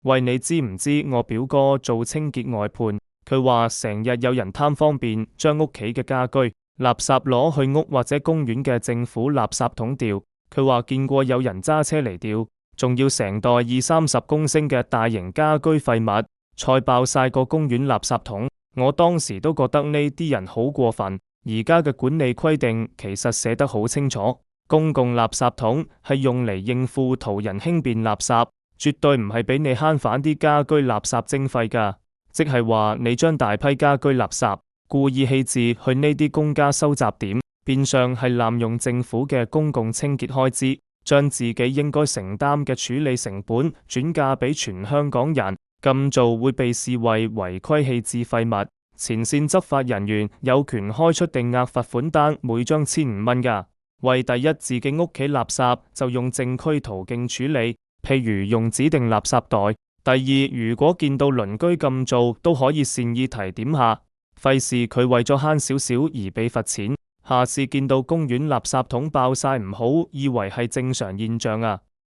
喂，你知唔知我表哥做清潔外判？佢話成日有人貪方便，將屋企嘅家居垃圾攞去屋或者公園嘅政府垃圾桶掉。佢話見過有人揸車嚟掉，仲要成袋20-30公升嘅大型家居廢物，塞爆晒個公園垃圾桶。我當時都覺得呢啲人好過分。而家嘅管理規定其實寫得好清楚，公共垃圾桶係用嚟應付途人輕便垃圾，絕對唔係俾你慳返啲家居垃圾徵費㗎。即係話你將大批家居垃圾故意棄置去呢啲公家收集點，變相係濫用政府嘅公共清潔開支，將自己應該承擔嘅處理成本轉嫁俾全香港人。咁做會被視為違規棄置廢物。前線執法人員有權開出定額罰款單，每張15蚊㗎。為第一，自己屋企垃圾就用正規途徑處理，譬如用指定垃圾袋。第二，如果見到鄰居咁做，都可以善意提點下，費事佢為咗慳少少而被罰錢。下次見到公園垃圾桶爆晒唔好，以為係正常現象啊。